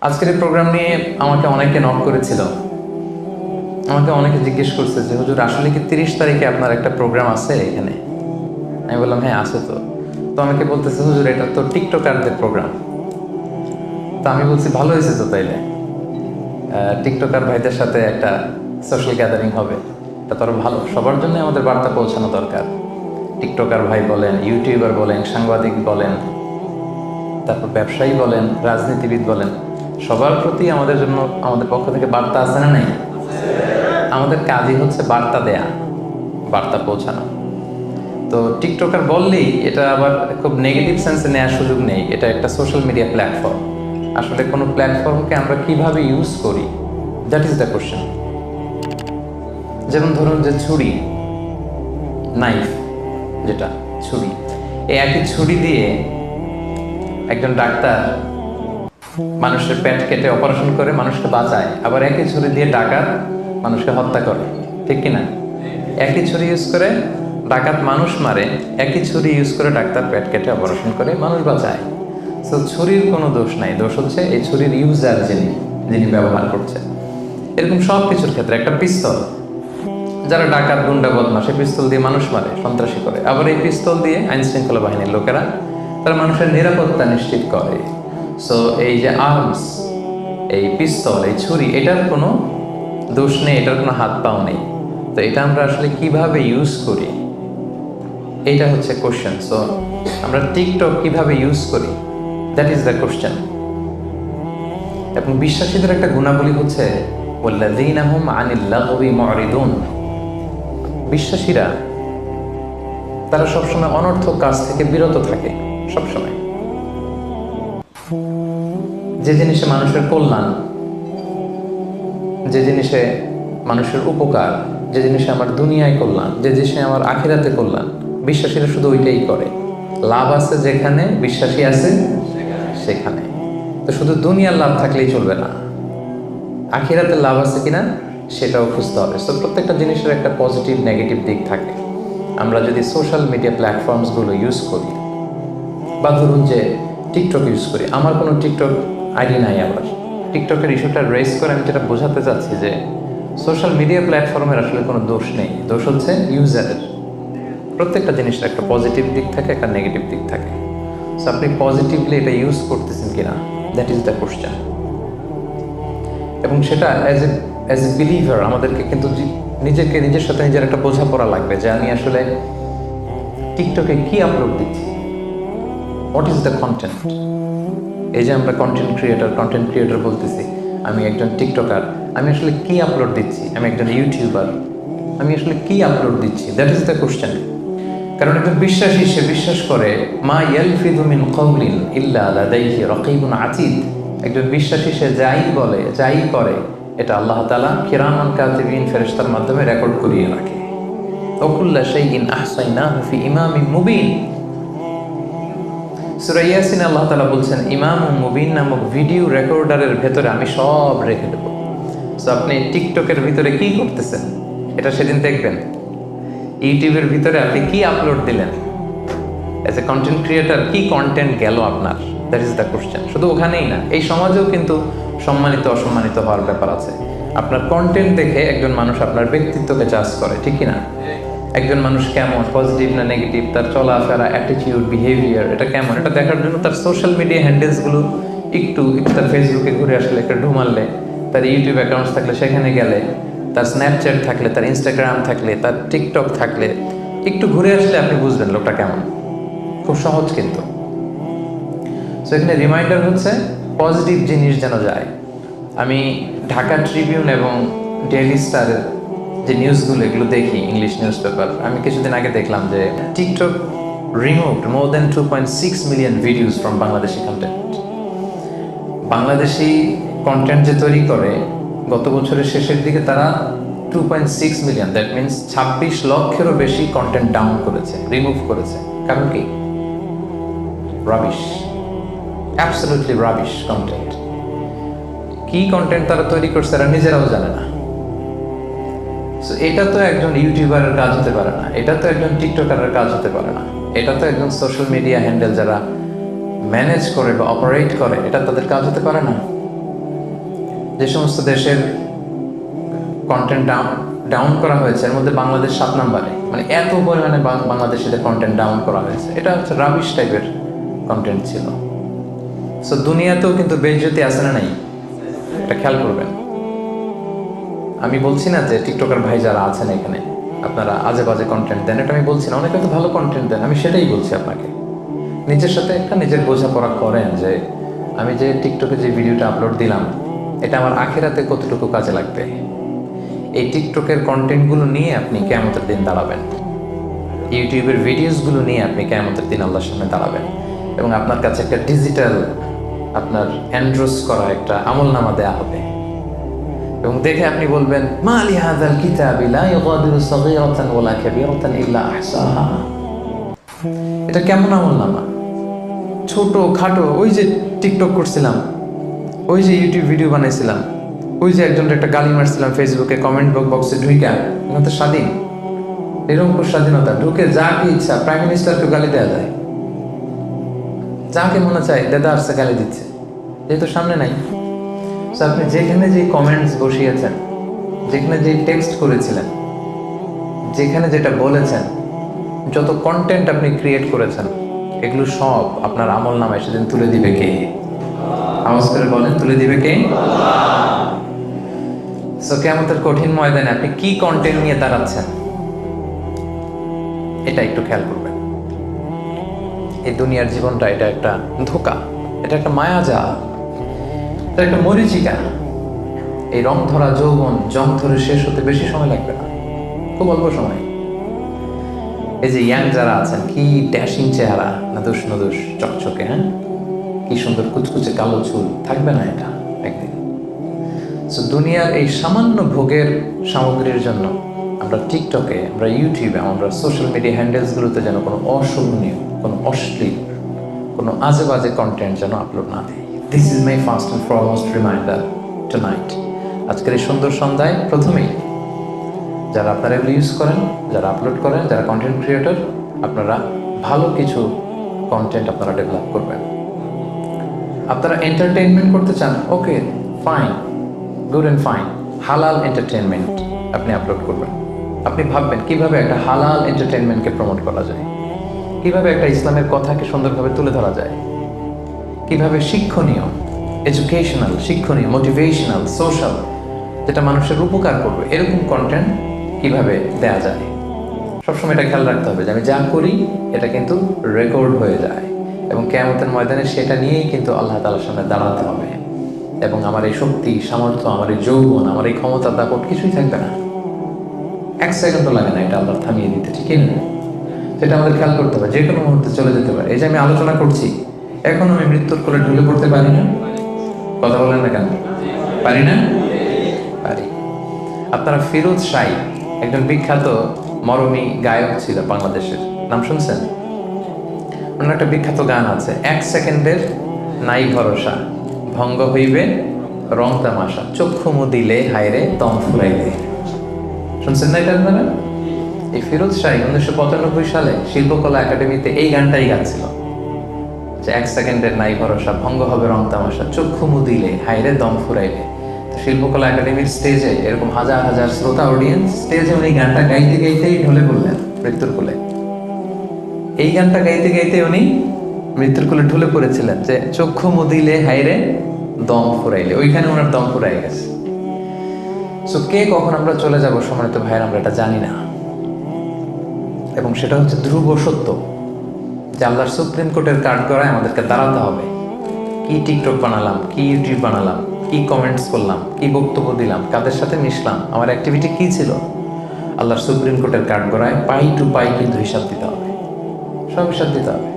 আজকের এই প্রোগ্রাম নিয়ে আমাকে অনেকে নক করেছিল। আমাকে অনেকে জিজ্ঞেস করছে যে হুজুর আসলে কি 30 তারিখে আপনার একটা প্রোগ্রাম আছে এখানে? আমি বললাম হ্যাঁ আছে তো। তো আমাকে বলতেছে হুজুর এটা তো টিকটকারদের প্রোগ্রাম। তো আমি বলছি ভালো হয়েছে তো তাইলে, টিকটকার ভাইদের সাথে একটা সোশ্যাল গ্যাদারিং হবে, এটা তো আরো ভালো। সবার জন্য আমাদের বার্তা পৌঁছানো দরকার। টিকটকার ভাই বলেন, ইউটিউবার বলেন, সাংবাদিক বলেন, তারপর ব্যবসায়ী বলেন, রাজনীতিবিদ বলেন, সবার প্রতি আমাদের জন্য আমাদের পক্ষ থেকে বার্তা আছে না নাই? আমাদের কাজই হচ্ছে বার্তা দেয়া, বার্তা পৌঁছানো। তো টিকটকার বললেই এটা আবার খুব নেগেটিভ সেন্সে নেওয়ার সুযোগ নেই। এটা একটা সোশ্যাল মিডিয়া প্ল্যাটফর্ম। আসলে কোনো প্ল্যাটফর্মকে আমরা কিভাবে ইউজ করি, দ্যাট ইজ দ্য কোশ্চেন। যেমন ধরুন যে ছুরি, নাইফ, যেটা ছুরি, এই একই ছুরি দিয়ে একজন ডাক্তার মানুষের পেট কেটে অপারেশন করে মানুষকে বাঁচায়, আবার একই ছুরি দিয়ে ডাকাত মানুষকে হত্যা করে, ঠিক কিনা? একই ছুরি ইউজ করে ডাকাত মানুষ মারে, একই ছুরি ইউজ করে ডাক্তার পেট কেটে অপারেশন করে মানুষ বাঁচায়। তো ছুরির কোনো দোষ নাই, দোষ হচ্ছে এই ছুরির ইউজার যিনি ব্যবহার করছে। এরকম সব কিছুর ক্ষেত্রে একটা পিস্তল, যারা ডাকাত গুন্ডা বদমাশ এই পিস্তল দিয়ে মানুষ মারে, সন্ত্রাসী করে, আবার এই পিস্তল দিয়ে আইন শৃঙ্খলা বাহিনীর লোকেরা তারা মানুষের নিরাপত্তা নিশ্চিত করে। সো এই যে আর্মস, এই পিস্তল, এই ছুরি, এটার কোনো দোষ নেই, এটার কোনো হাত পাও নেই। তো এটা আমরা আসলে কিভাবে ইউজ করি, এইটা হচ্ছে কোশ্চেন। সো আমরা টিকটক কিভাবে ইউজ করি, দ্যাট ইজ দ্য কোশ্চেন। এবং বিশ্বাসীদের একটা গুণাবলী হচ্ছে ওয়াল্লাযীনা হুম আনিল লাগবি মুরিদুন। বিশ্বাসীরা তারা সবসময় অনর্থক কাজ থেকে বিরত থাকে। সবসময় যে জিনিসে মানুষের কল্যাণ, যে জিনিসে মানুষের উপকার, যে জিনিসে আমার দুনিয়ায় কল্যাণ, যে জিনিসে আমার আখিরাতে কল্যাণ, বিশ্বাসীরা শুধু ওইটাই করে। লাভ আছে যেখানে, বিশ্বাসী আছে সেখানে। তো শুধু দুনিয়ার লাভ থাকলেই চলবে না, আখিরাতে লাভ আছে কিনা সেটাও খুঁজতে হবে। সো প্রত্যেকটা জিনিসের একটা পজিটিভ নেগেটিভ দিক থাকে। আমরা যদি সোশ্যাল মিডিয়া প্ল্যাটফর্মসগুলো ইউজ করি, বা ধরুন যে টিকটক ইউজ করি, আমার কোনো টিকটক আইডি নাই, আবার টিকটকের ইস্যুটা রেজ করে আমি যেটা বোঝাতে চাচ্ছি যে সোশ্যাল মিডিয়া প্ল্যাটফর্মের আসলে কোনো দোষ নেই, দোষ হচ্ছে ইউজারের। প্রত্যেকটা জিনিসের একটা পজিটিভ দিক থাকে, একটা নেগেটিভ দিক থাকে। সো আপনি পজিটিভলি এটা ইউজ করতেছেন কিনা, দ্যাট ইজ দ্য কোশ্চেন। এবং সেটা অ্যাজ এ বিলিভার আমাদেরকে কিন্তু নিজের সাথে নিজের একটা বোঝাপড়া লাগবে যে আমি আসলে টিকটকে কি আপলোড দিচ্ছি, হোয়াট ইজ দ্য কন্টেন্ট। এই যে আমরা কন্টেন্ট ক্রিয়েটর বলতেছি, আমি একজন টিকটকার, আমি আসলে কি আপলোড দিচ্ছি? আমি একজন ইউটিউবার, আমি আসলে কি আপলোড দিচ্ছি, দ্যাট ইজ দ্য কোশ্চেন। কারণ একজন বিশ্বাসী, সে বিশ্বাস করে মা ইয়ালফিযু মিন কাওলিন ইল্লা লাদাইহি রাকীবুন আতীদ। একজন বিশ্বাসী সে যাই বলে, যাই করে, এটা আল্লাহ তাআলা কিরামান কাতিবিন ফেরেশতার মাধ্যমে রেকর্ড করিয়ে রাখে। ওয়া কুল্লা শাইইন আহসাইনাহু ফি ইমামিন মুবিন। সূরা ইয়াসিন আল্লাহ তাআলা বলছেন ইমামুম মুবিন নামক ভিডিও রেকর্ডারের ভেতরে আমি সব রেখে দেব। সো আপনি টিকটকের ভিতরে কি করতেছেন এটা সেদিন দেখবেন। ইউটিউবের ভিতরে আপনি কি আপলোড দিলেন, অ্যাজ এ কন্টেন্ট ক্রিয়েটর কি কন্টেন্ট গেল আপনার, দ্যাট ইজ দ্য কোশ্চেন। শুধু ওখানেই না, এই সমাজেও কিন্তু সম্মানিত অসম্মানিত হওয়ার ব্যাপার আছে। আপনার কন্টেন্ট দেখে একজন মানুষ আপনার ব্যক্তিত্বকে জাজ করে, ঠিক কি না? একজন মানুষ কেমন, পজিটিভ না নেগেটিভ, তার চলাফেরা, অ্যাটিটিউড, বিহেভিয়ার, এটা কেমন, এটা দেখার জন্য তার সোশ্যাল মিডিয়া হ্যান্ডেলসগুলো একটু তার ফেসবুকে ঘুরে আসলে, একটা ঢুমারলে, তার ইউটিউব অ্যাকাউন্টস থাকলে সেখানে গেলে, তার স্ন্যাপচ্যাট থাকলে, তার ইনস্টাগ্রাম থাকলে, তার টিকটক থাকলে, একটু ঘুরে আসলে আপনি বুঝবেন লোকটা কেমন। খুব সহজ কিন্তু। সো এখানে রিমাইন্ডার হচ্ছে পজিটিভ জিনিস যেন যায়। আমি ঢাকা ট্রিবিউন এবং ডেইলি স্টারের যে নিউজগুলো, এগুলো দেখি, ইংলিশ নিউজ পেপার। আমি কিছুদিন আগে দেখলাম যে TikTok removed more than 2.6 million videos from Bangladeshi content. Bangladeshi content যে তৈরি করে, গত বছরের শেষের দিকে তারা 2.6 মিলিয়ন, দ্যাট মিনস 26 লক্ষেরও বেশি কন্টেন্ট ডাউন করেছে, রিমুভ করেছে। কারণ কি? Rubbish, absolutely rubbish content. কি কন্টেন্ট তারা তৈরি করছে এরা নিজেরাও জানে না। সো এটা তো একজন ইউটিউবারের কাজ হতে পারে না, এটা তো একজন টিকটকারের কাজ হতে পারে না, এটা তো একজন সোশ্যাল মিডিয়া হ্যান্ডেল যারা ম্যানেজ করে বা অপারেট করে, এটা তাদের কাজ হতে পারে না। যে সমস্ত দেশের কন্টেন্ট ডাউন করা হয়েছে এর মধ্যে বাংলাদেশ 7 নম্বরে, মানে এত পরিমাণে বাংলাদেশিদের কন্টেন্ট ডাউন করা হয়েছে। এটা হচ্ছে রাবিশ টাইপের কন্টেন্ট ছিল। সো দুনিয়াতেও কিন্তু বেইজ্জতি আছে না নাই, এটা খেয়াল করবেন। আমি বলছি না যে টিকটকার ভাই যারা আছেন এখানে আপনারা আজে বাজে কন্টেন্ট দেন, এটা আমি বলছি না। অনেকে তো ভালো কন্টেন্ট দেন, আমি সেটাই বলছি আপনাকে। নিজের সাথে একটা নিজের বোঝাপড়া করেন যে আমি যে টিকটকে যে ভিডিওটা আপলোড দিলাম এটা আমার আখিরাতে কতটুকু কাজে লাগবে। এই টিকটকের কন্টেন্টগুলো নিয়ে আপনি কিয়ামতের দিন দাঁড়াবেন, ইউটিউবের ভিডিওসগুলো নিয়ে আপনি কিয়ামতের দিন আল্লাহর সামনে দাঁড়াবেন, এবং আপনার কাছে একটা ডিজিটাল আপনার এন্ড্রোস করা একটা আমলনামা দেয়া হবে, এবং দেখে আপনি বলবেন মা লি হাযাল কিতাবি লা ইউগাদিরু সাগীরাতান ওয়ালা কাবীরাতান ইল্লা আহসাহা। এটা কেমন আমলনামা? ছোট খাটো, ওই যে টিকটক করছিলাম, ওই যে ইউটিউব ভিডিও বানাইছিলাম, ওই যে একজনের একটা গালি মারছিলাম ফেসবুকে কমেন্ট বক্সে ঢুইকা, এটা তো স্বাধীন, এরকম স্বাধীনতা। ঢুকে যাকে ইচ্ছা প্রাইম মিনিস্টারকে গালি দেওয়া যায়, যাকে মনে চায় দাদা আসছে গালি দিচ্ছে, যেহেতু সামনে নাই। সো আপনি যেখানে যে কমেন্টস বসিয়েছেন, যেখানে যে টেক্সট করেছিলেন, যেখানে যেটা বলেছেন, যত কন্টেন্ট আপনি ক্রিয়েট করেছেন, এগুলো সব আপনার আমল নামায় সেদিন তুলে দিবে কে? আওয়াজ করে বলেন, তুলে দিবে কে? সো কিয়ামতের কঠিন ময়দানে আপনি কি কন্টেন্ট নিয়ে দাঁড়াচ্ছেন এটা একটু খেয়াল করবেন। এই দুনিয়ার জীবনটা এটা একটা ধোঁকা, এটা একটা মায়াজাল, এটা একটা মরিচিকা। এই রং ধরা যৌবন জং ধরে শেষ হতে বেশি সময় লাগবে না, খুব অল্প সময়। এই যে ইয়াং যারা আছেন, কি ড্যাশিং চেহারা, নাদুস নদুস চকচকে, হ্যাঁ, কি সুন্দর কুচকুচে কালো চুল, থাকবে না এটা একদিন। সো দুনিয়ার এই সামান্য ভোগের সামগ্রীর জন্য আমরা টিকটকে, আমরা ইউটিউবে, আমরা সোশ্যাল মিডিয়া হ্যান্ডেলসগুলোতে যেন কোনো অশোভনীয়, কোনো অশ্লীল, কোনো আজে বাজে কন্টেন্ট যেন আপলোড না দিই। This is my first and foremost reminder tonight. আজকের এই সুন্দর সন্ধ্যায় প্রথমেই যারা আপনারা এগুলো ইউজ করেন, যারা আপলোড করেন, যারা কন্টেন্ট ক্রিয়েটর, আপনারা ভালো কিছু কন্টেন্ট আপনারা ডেভেলপ করবেন। আপনারা এন্টারটেইনমেন্ট করতে চান, okay fine, good and fine, হালাল এন্টারটেইনমেন্ট আপনি আপলোড করবেন। আপনি ভাববেন কিভাবে একটা হালাল এন্টারটেইনমেন্টকে প্রমোট করা যায়, কিভাবে একটা ইসলামের কথাকে সুন্দরভাবে তুলে ধরা যায়, কিভাবে শিক্ষণীয়, এডুকেশনাল, শিক্ষণীয়, মোটিভেশনাল, সোশ্যাল, যেটা মানুষের উপকার করবে, এরকম কন্টেন্ট কিভাবে দেয়া যায়। সবসময় এটা খেয়াল রাখতে হবে যে আমি যা করি এটা কিন্তু রেকর্ড হয়ে যায়, এবং কিয়ামতের ময়দানে সেটা নিয়েই কিন্তু আল্লাহ তাআলার সামনে দাঁড়াতে হবে, এবং আমার এই শক্তি, সামর্থ্য, আমার এই যৌবন, আমার এই ক্ষমতার দাপট কিছুই থাকবে না। 1 সেকেন্ডও লাগে না এটা আল্লাহ থামিয়ে দিতে, ঠিক না? সেটা আমাদের খেয়াল করতে হবে, যে কোনো মুহূর্তে চলে যেতে পারে। এই যে আমি আলোচনা করছি, এখন আমি মৃত্যুর কোলে ঢুলে পড়তে পারি না? কথা বলেন না কেন? পারি না? পারি। আপনারা ফিরোজ শাহী একজন বিখ্যাত মরমী গায়ক ছিল বাংলাদেশের, নাম শুনছেন? ওনার একটা বিখ্যাত গান আছে, 1 সেকেন্ডের নাই ভরসা, ভঙ্গ হইবে রং তামাশা, চক্ষু মুদিলে হায়রে দম ফুরাইলে। শুনছেন না এটা আপনারা? এই ফিরোজ শাহী 1995 সালে শিল্পকলা একাডেমিতে এই গানটাই গাচ্ছিল যে 1 সেকেন্ডের নাই ভরসা, ভঙ্গ হবে রং তামাশা, চক্ষু মুদিলে হায়রে দম ফুরাইলে। তো শিল্পকলা একাডেমির স্টেজে এরকম হাজার হাজার শ্রোতা অডিয়েন্স, স্টেজে উনি গানটা গাইতে গাইতেই ঢলে পড়লেন মৃত্যুর কোলে। এই গানটা গাইতে গাইতে উনি মৃত্যুর কোলে ঢলে পড়েছিলেন যে চক্ষু মুদিলে হায়রে দম ফুরাইলে, ওইখানে ওনার দম ফুরাই গেছে। সো কে কখন আমরা চলে যাব সম্মানিত ভাইয়ের, আমরা এটা জানি না, এবং সেটা হচ্ছে ধ্রুব সত্য যে আল্লাহর সুপ্রিম কোর্টের কাঠগড়ায় আমাদেরকে দাঁড়াতে হবে। কি টিকটক বানালাম, কি ইউটিউব বানালাম, কি কমেন্টস করলাম, কি বক্তব্য দিলাম, কাদের সাথে মিশলাম, আমার অ্যাক্টিভিটি কি ছিল, আল্লাহর সুপ্রিম কোর্টের কাঠগড়ায় পাই টু পাই কিন্তু হিসাব দিতে হবে, সব হিসাব দিতে হবে।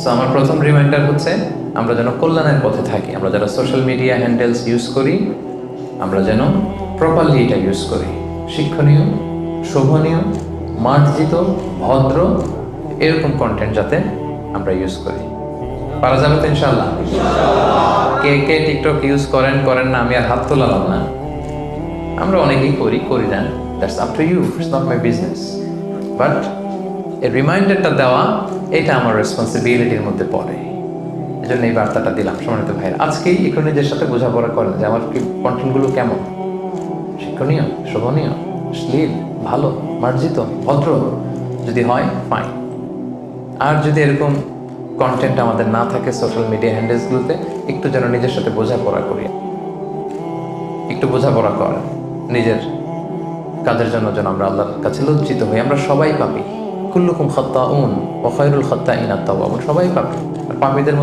সো আমার প্রথম রিমাইন্ডার হচ্ছে আমরা যেন কল্যাণের পথে থাকি, আমরা যারা সোশ্যাল মিডিয়া হ্যান্ডেলস ইউজ করি আমরা যেন প্রপারলি এটা ইউজ করি, শিক্ষণীয়, শোভনীয়, মার্জিত, ভদ্র, এরকম কন্টেন্ট যাতে আমরা ইউজ করি। পারা যাবে তো ইনশাআল্লাহ? কে কে টিকটক ইউজ করেন করেন না আমি আর হাত তোলালাম না, আমরা অনেকেই করি না, that's up to you, it's not my business. But এই রিমাইন্ডারটা দেওয়া এটা আমার রেসপন্সিবিলিটির মধ্যে পড়ে। এজন্য এই বার্তাটা দিলাম সম্মানিত ভাইয়ের। আজকেই একটু নিজের সাথে বোঝাপড়া করেন যে আমার কন্টেন্টগুলো কেমন, শিক্ষণীয়, শোভনীয়, শ্লীল, ভালো, মার্জিত, ভদ্র। যদি হয় ফাইন। আর যদি এরকম কন্টেন্ট আমাদের না থাকে সোশ্যাল মিডিয়া হ্যান্ডেলসগুলোতে, একটু যেন নিজের সাথে বোঝাপড়া করি, একটু বোঝাপড়া করেন নিজের কাজের জন্য, যেন আমরা আল্লাহর কাছে লজ্জিত হই। আমরা সবাই পাপী, কুল্লুকুম খাত্তাউন ওয়া খায়রুল খাত্তাইনা আত-তাওয়াবুন, সবাই পাপী। আর পাপীদের